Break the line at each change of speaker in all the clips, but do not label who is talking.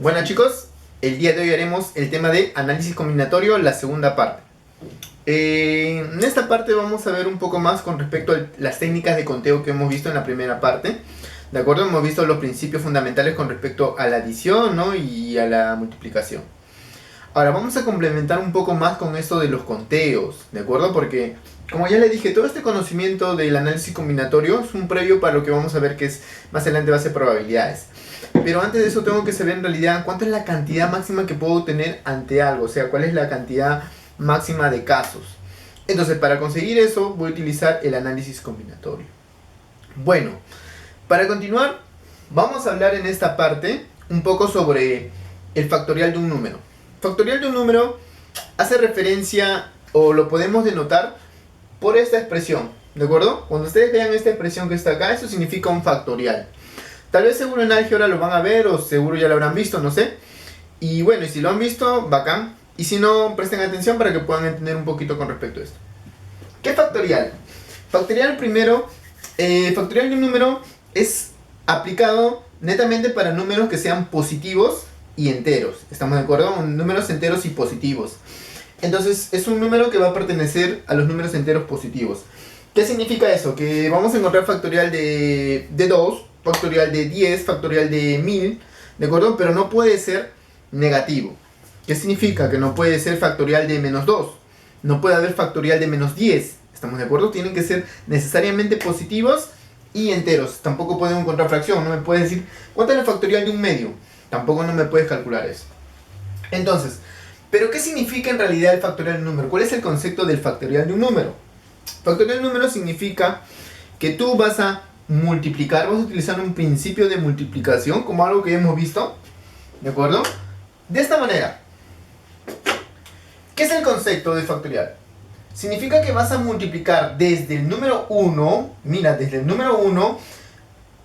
Bueno chicos, el día de hoy haremos el tema de análisis combinatorio, la segunda parte. En esta parte vamos a ver un poco más con respecto a las técnicas de conteo que hemos visto en la primera parte. ¿De acuerdo? Hemos visto los principios fundamentales con respecto a la adición, ¿no? Y a la multiplicación. Ahora vamos a complementar un poco más con esto de los conteos, ¿de acuerdo? Porque, como ya les dije, todo este conocimiento del análisis combinatorio es un previo para lo que vamos a ver que es más adelante base de probabilidades. Pero antes de eso tengo que saber en realidad cuánto es la cantidad máxima que puedo tener ante algo, o sea, cuál es la cantidad máxima de casos. Entonces, para conseguir eso voy a utilizar el análisis combinatorio. Bueno, para continuar, vamos a hablar en esta parte un poco sobre el factorial de un número. Factorial de un número hace referencia o lo podemos denotar por esta expresión, ¿de acuerdo? Cuando ustedes vean esta expresión que está acá, eso significa un factorial. Tal vez seguro en álgebra lo van a ver o seguro ya lo habrán visto, no sé. Y bueno, y si lo han visto, bacán. Y si no, presten atención para que puedan entender un poquito con respecto a esto. ¿Qué es factorial? Factorial primero, factorial de un número es aplicado netamente para números que sean positivos y enteros. ¿Estamos de acuerdo? Números enteros y positivos. Entonces es un número que va a pertenecer a los números enteros positivos. ¿Qué significa eso? Que vamos a encontrar factorial de 2, factorial de 10, factorial de 1000, ¿de acuerdo? Pero no puede ser negativo. ¿Qué significa? Que no puede ser factorial de menos 2. No puede haber factorial de menos 10. ¿Estamos de acuerdo? Tienen que ser necesariamente positivos y enteros. Tampoco pueden encontrar fracción. No me puedes decir, ¿cuánto es el factorial de un medio? Tampoco no me puedes calcular eso. Entonces, ¿pero qué significa en realidad el factorial de un número? ¿Cuál es el concepto del factorial de un número? Factorial de un número significa que tú vas a multiplicar, vas a utilizar un principio de multiplicación como algo que hemos visto, ¿de acuerdo? De esta manera. ¿Qué es el concepto de factorial? Significa que vas a multiplicar desde el número 1, mira, desde el número 1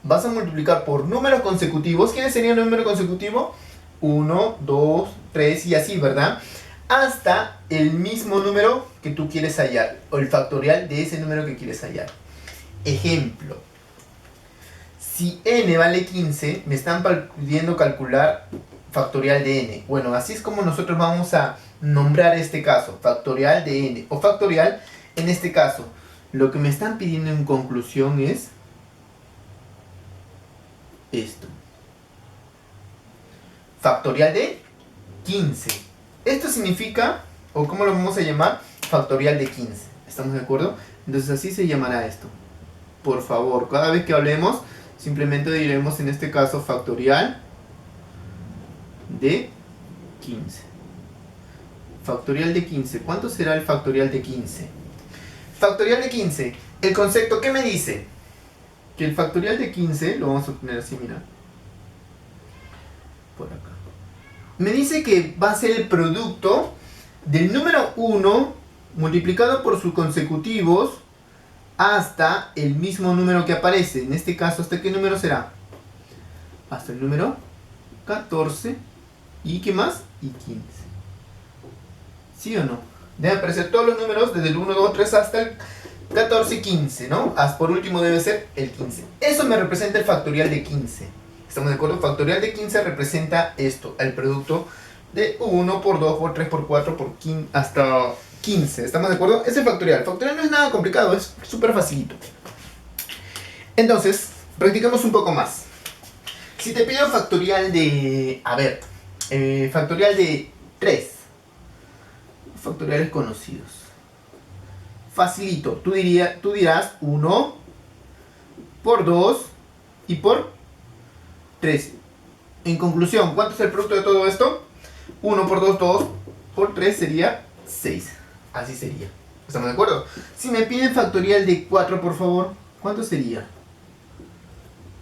vas a multiplicar por números consecutivos. ¿Quiénes serían el número consecutivo? 1, 2, 3 y así, ¿verdad? Hasta el mismo número que tú quieres hallar, o el factorial de ese número que quieres hallar. Ejemplo. Si n vale 15, me están pidiendo calcular factorial de n. Bueno, así es como nosotros vamos a nombrar este caso, factorial de n. O factorial, en este caso, lo que me están pidiendo en conclusión es esto. Factorial de 15. Esto significa, o ¿cómo lo vamos a llamar? Factorial de 15. ¿Estamos de acuerdo? Entonces así se llamará esto. Por favor, cada vez que hablemos, simplemente diremos en este caso factorial de 15. Factorial de 15. ¿Cuánto será el factorial de 15? Factorial de 15. El concepto, ¿qué me dice? Que el factorial de 15, lo vamos a poner así, mira. Por acá. Me dice que va a ser el producto del número 1 multiplicado por sus consecutivos hasta el mismo número que aparece. En este caso, ¿hasta qué número será? Hasta el número 14. ¿Y qué más? Y 15. ¿Sí o no? Deben aparecer todos los números desde el 1, 2, 3 hasta el 14 y 15, ¿no? Por último debe ser el 15. Eso me representa el factorial de 15. ¿Estamos de acuerdo? Factorial de 15 representa esto, el producto de 1 por 2 por 3 por 4 por 15 hasta 15. ¿Estamos de acuerdo? Es el factorial. El factorial no es nada complicado, es súper facilito. Entonces, practicamos un poco más. Si te pido factorial de... factorial de 3. Factoriales conocidos. Facilito. Tú dirás 1 por 2 y por 3. En conclusión, ¿cuánto es el producto de todo esto? 1 por 2, 2 por 3 sería 6. Así sería. ¿Estamos de acuerdo? Si me piden factorial de 4, por favor, ¿cuánto sería?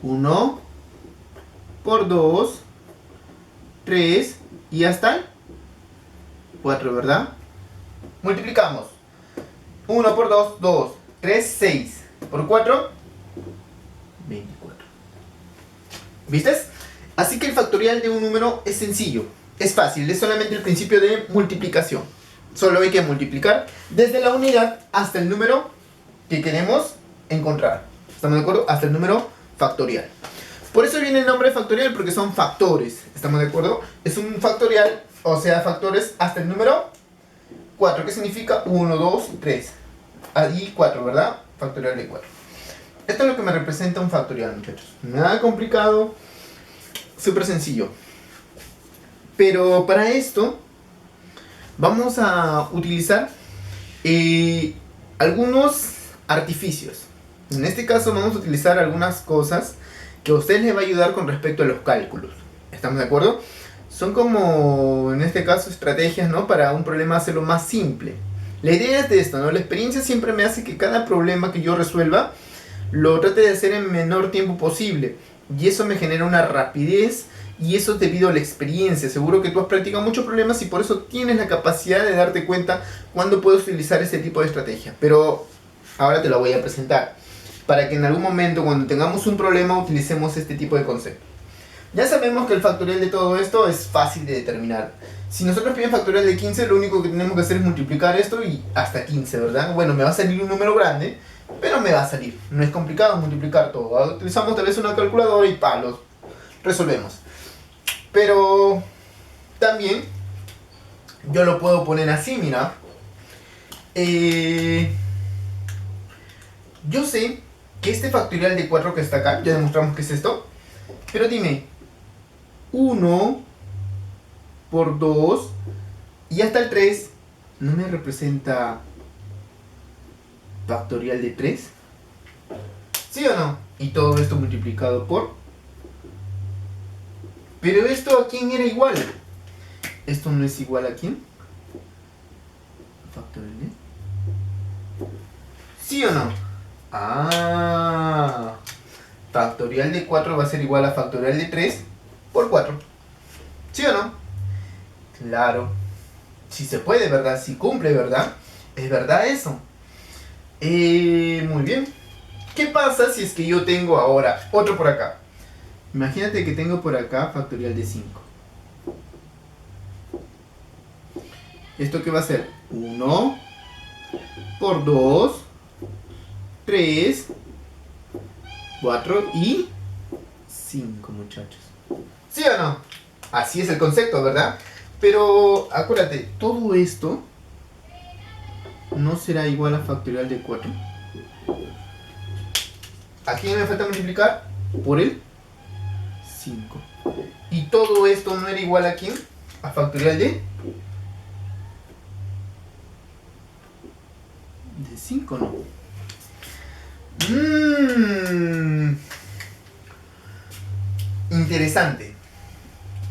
1 por 2, 3 y hasta el 4, ¿verdad? Multiplicamos. 1 por 2, 2. 3, 6. Por 4, 24. ¿Viste? Así que el factorial de un número es sencillo. Es fácil. Es solamente el principio de multiplicación. Solo hay que multiplicar desde la unidad hasta el número que queremos encontrar. ¿Estamos de acuerdo? Hasta el número factorial. Por eso viene el nombre de factorial, porque son factores. ¿Estamos de acuerdo? Es un factorial, o sea, factores hasta el número 4. ¿Qué significa? 1, 2, 3. Ahí 4, ¿verdad? Factorial de 4. Esto es lo que me representa un factorial, muchachos. Nada complicado. Súper sencillo. Pero para esto vamos a utilizar algunos artificios. En este caso vamos a utilizar algunas cosas que a ustedes les va a ayudar con respecto a los cálculos. ¿Estamos de acuerdo? Son como, en este caso, estrategias, ¿no? Para un problema hacerlo más simple. La idea es de esto, ¿no? La experiencia siempre me hace que cada problema que yo resuelva lo trate de hacer en menor tiempo posible. Y eso me genera una rapidez. Y eso es debido a la experiencia. Seguro que tú has practicado muchos problemas y por eso tienes la capacidad de darte cuenta cuándo puedes utilizar este tipo de estrategia. Pero ahora te la voy a presentar, para que en algún momento, cuando tengamos un problema, utilicemos este tipo de concepto. Ya sabemos que el factorial de todo esto es fácil de determinar. Si nosotros piden factorial de 15, lo único que tenemos que hacer es multiplicar esto y hasta 15, ¿verdad? Bueno, me va a salir un número grande, pero me va a salir. No es complicado multiplicar todo. Utilizamos tal vez una calculadora y palos. Resolvemos. Pero también yo lo puedo poner así, mira. Yo sé que este factorial de 4 que está acá, ya demostramos que es esto. Pero dime, 1 por 2 y hasta el 3, ¿no me representa factorial de 3? ¿Sí o no? Y todo esto multiplicado por... Pero esto, ¿a quién era igual? ¿Esto no es igual a quién? Factorial de... ¿Sí o no? Ah, factorial de 4 va a ser igual a factorial de 3 por 4. ¿Sí o no? Claro. Si se puede, ¿verdad? Si cumple, ¿verdad? Es verdad eso. Muy bien. ¿Qué pasa si es que yo tengo ahora otro por acá? Imagínate que tengo por acá factorial de 5. ¿Esto qué va a ser? 1 por 2, 3, 4 y 5, muchachos. ¿Sí o no? Así es el concepto, ¿verdad? Pero acuérdate, todo esto no será igual a factorial de 4. ¿A quién me falta multiplicar? Por el 5. ¿Y todo esto no era igual a quién? A factorial de 5, ¿no? Interesante.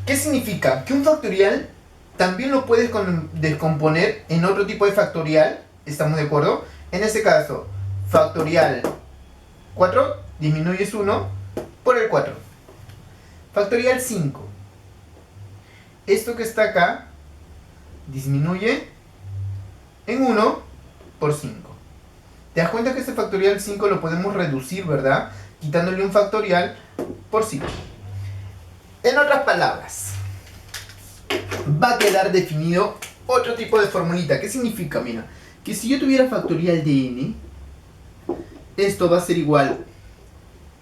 ¿Qué significa? Que un factorial también lo puedes descomponer en otro tipo de factorial. ¿Estamos de acuerdo? En este caso, factorial 4 disminuyes 1 por el 4. Factorial 5. Esto que está acá disminuye en 1 por 5. ¿Te das cuenta que este factorial 5 lo podemos reducir, verdad? Quitándole un factorial por 5. En otras palabras, va a quedar definido otro tipo de formulita. ¿Qué significa? Mira, que si yo tuviera factorial de n, esto va a ser igual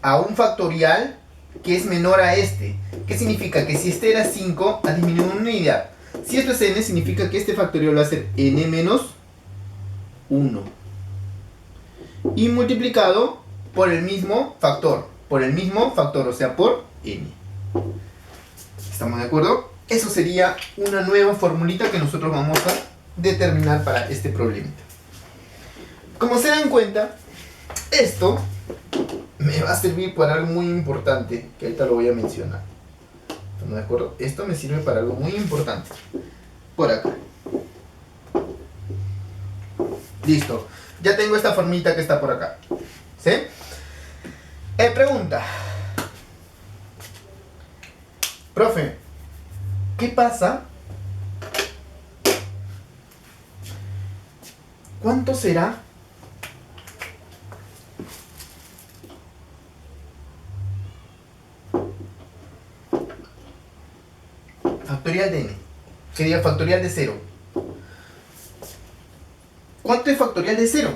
a un factorial que es menor a este. ¿Qué significa? Que si este era 5, ha disminuido una unidad. Si esto es n, significa que este factorial va a ser n menos 1. Y multiplicado por el mismo factor. Por el mismo factor, o sea, por n. ¿Estamos de acuerdo? Eso sería una nueva formulita que nosotros vamos a determinar para este problema. Como se dan cuenta, esto me va a servir para algo muy importante, que ahorita lo voy a mencionar. ¿Estamos de acuerdo? Esto me sirve para algo muy importante. Por acá. Listo. Ya tengo esta formita que está por acá. ¿Sí? Pregunta. Profe, ¿qué pasa? ¿Cuánto será factorial de n? Sería factorial de 0. ¿Cuánto es factorial de 0?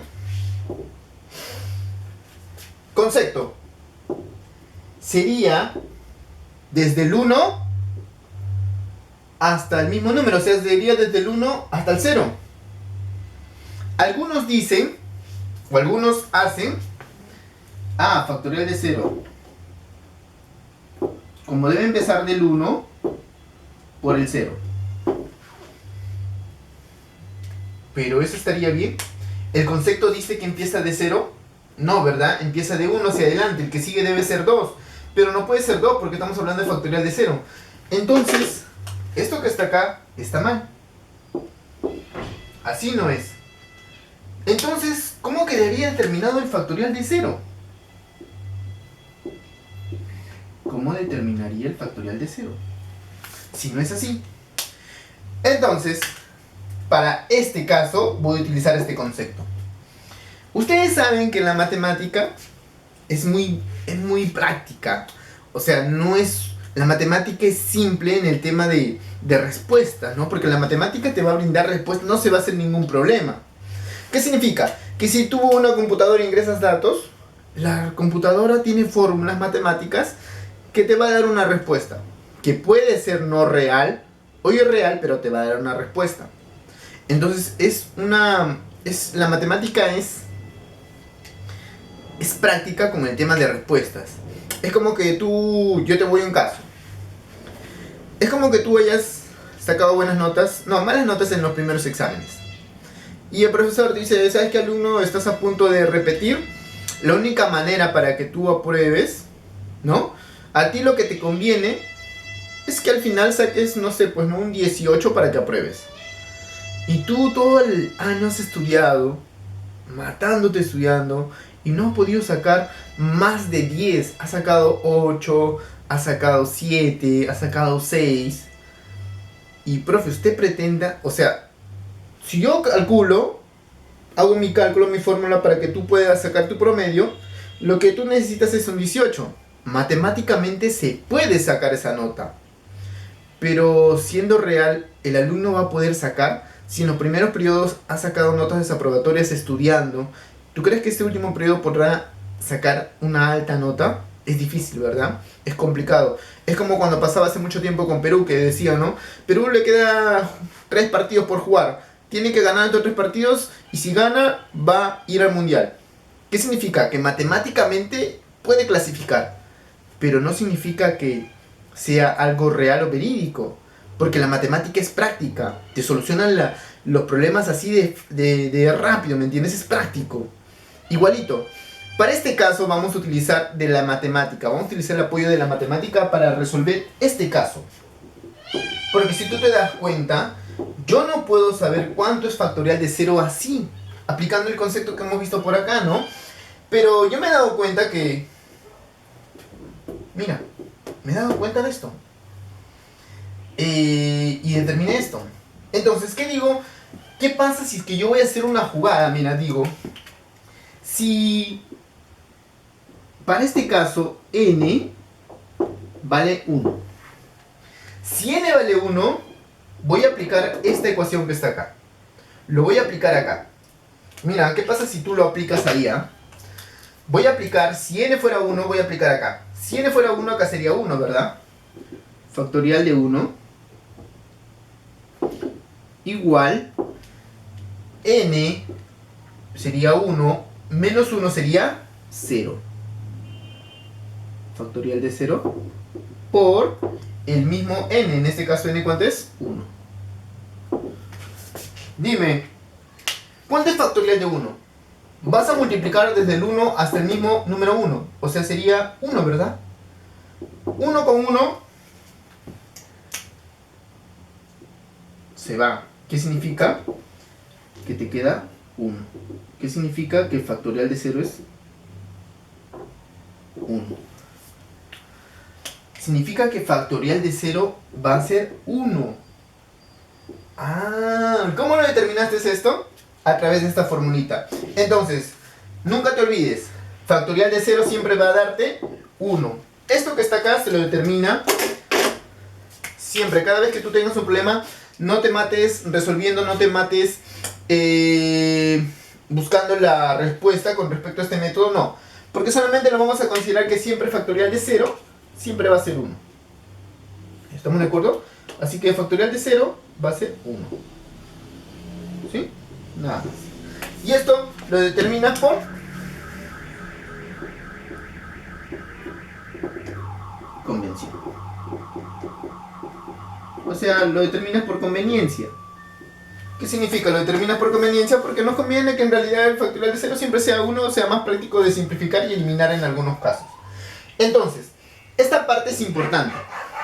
Concepto. sería desde el 1 hasta el mismo número, o sea, sería desde el 1 hasta el 0. Algunos dicen, o algunos hacen, factorial de 0. Como debe empezar del 1 por el 0. Pero eso estaría bien. ¿El concepto dice que empieza de 0? No, ¿verdad? Empieza de 1 hacia adelante. El que sigue debe ser 2. Pero no puede ser 2 porque estamos hablando de factorial de 0. Entonces, esto que está acá está mal. Así no es. Entonces, ¿cómo quedaría determinado el factorial de 0? ¿Cómo determinaría el factorial de 0? Si no es así. Entonces, para este caso voy a utilizar este concepto. Ustedes saben que la matemática es muy práctica. O sea, no es... La matemática es simple en el tema de respuestas, ¿no? Porque la matemática te va a brindar respuestas, no se va a hacer ningún problema. ¿Qué significa? Que si tú a una computadora ingresas datos, la computadora tiene fórmulas matemáticas que te va a dar una respuesta. Que puede ser no real o irreal, pero te va a dar una respuesta. Entonces la matemática es práctica con el tema de respuestas. Es como que yo te voy a un caso. Es como que tú hayas sacado buenas notas, no, malas notas en los primeros exámenes. Y el profesor dice, ¿sabes qué, alumno? Estás a punto de repetir. La única manera para que tú apruebes, ¿no? A ti lo que te conviene es que al final saques, no sé, pues no, un 18 para que apruebes. Y tú todo el año has estudiado, matándote estudiando, y no has podido sacar más de 10. Has sacado 8, has sacado 7, has sacado 6. Y profe, usted pretenda, o sea, si yo calculo, hago mi cálculo, mi fórmula para que tú puedas sacar tu promedio, lo que tú necesitas es un 18. Matemáticamente se puede sacar esa nota. Pero siendo real, el alumno va a poder sacar, si en los primeros periodos ha sacado notas desaprobatorias estudiando, ¿tú crees que este último periodo podrá sacar una alta nota? Es difícil, ¿verdad? Es complicado. Es como cuando pasaba hace mucho tiempo con Perú, que decía, ¿no? Perú le queda 3 partidos por jugar. Tiene que ganar estos 3 partidos y si gana va a ir al mundial. ¿Qué significa? Que matemáticamente puede clasificar, pero no significa que sea algo real o verídico. Porque la matemática es práctica. Te solucionan los problemas así de rápido, ¿me entiendes? Es práctico. Igualito. Para este caso vamos a utilizar de la matemática. Vamos a utilizar el apoyo de la matemática para resolver este caso. Porque si tú te das cuenta, yo no puedo saber cuánto es factorial de 0 así, aplicando el concepto que hemos visto por acá, ¿no? Pero yo me he dado cuenta que... Mira, me he dado cuenta de esto. Y determiné esto. Entonces, ¿qué digo? ¿Qué pasa si es que yo voy a hacer una jugada? Mira, digo, si para este caso n vale 1. Si n vale 1, voy a aplicar esta ecuación que está acá. Lo voy a aplicar acá. Mira, ¿qué pasa si tú lo aplicas ahí? Voy a aplicar, si n fuera 1, voy a aplicar acá. Si n fuera 1, acá sería 1, ¿verdad? Factorial de 1 igual n sería 1 menos 1 sería 0. Factorial de 0 por el mismo n. En este caso n, ¿cuánto es? 1. Dime, ¿cuánto es factorial de 1? Vas a multiplicar desde el 1 hasta el mismo número 1. O sea, sería 1, ¿verdad? 1 con 1 se va. ¿Qué significa? Que te queda 1. ¿Qué significa? Que el factorial de 0 es 1. Significa que factorial de 0 va a ser 1. ¿Cómo lo determinaste esto? A través de esta formulita. Entonces, nunca te olvides, factorial de 0 siempre va a darte 1. Esto que está acá se lo determina siempre. Cada vez que tú tengas un problema, no te mates resolviendo, no te mates buscando la respuesta con respecto a este método, no. Porque solamente lo vamos a considerar que siempre factorial de 0 siempre va a ser 1. ¿Estamos de acuerdo? Así que factorial de 0 va a ser 1. ¿Sí? Nada más. Y esto lo determinas por convención. O sea, lo determinas por conveniencia. ¿Qué significa? Lo determinas por conveniencia porque nos conviene que en realidad el factorial de 0 siempre sea 1, sea más práctico de simplificar y eliminar en algunos casos. Entonces, esta parte es importante,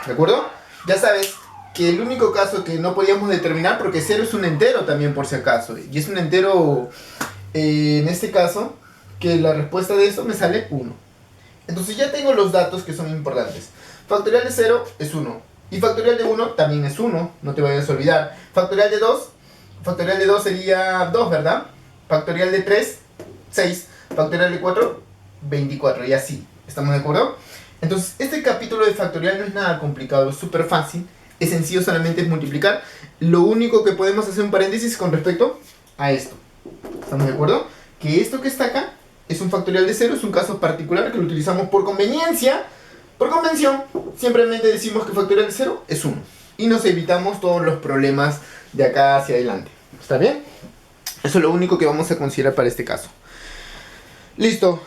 ¿de acuerdo? Ya sabes que el único caso que no podíamos determinar, porque 0 es un entero también por si acaso, y es un entero, en este caso, que la respuesta de esto me sale 1. Entonces ya tengo los datos que son importantes. Factorial de 0 es 1, y factorial de 1 también es 1, no te vayas a olvidar. Factorial de 2 sería 2, ¿verdad? Factorial de 3, 6. Factorial de 4, 24, y así. ¿Estamos de acuerdo? Entonces, este capítulo de factorial no es nada complicado, es súper fácil. Es sencillo, solamente es multiplicar. Lo único que podemos hacer un paréntesis con respecto a esto. ¿Estamos de acuerdo? Que esto que está acá es un factorial de 0, es un caso particular que lo utilizamos por conveniencia. Por convención, simplemente decimos que factorial de 0 es 1. Y nos evitamos todos los problemas de acá hacia adelante. ¿Está bien? Eso es lo único que vamos a considerar para este caso. Listo.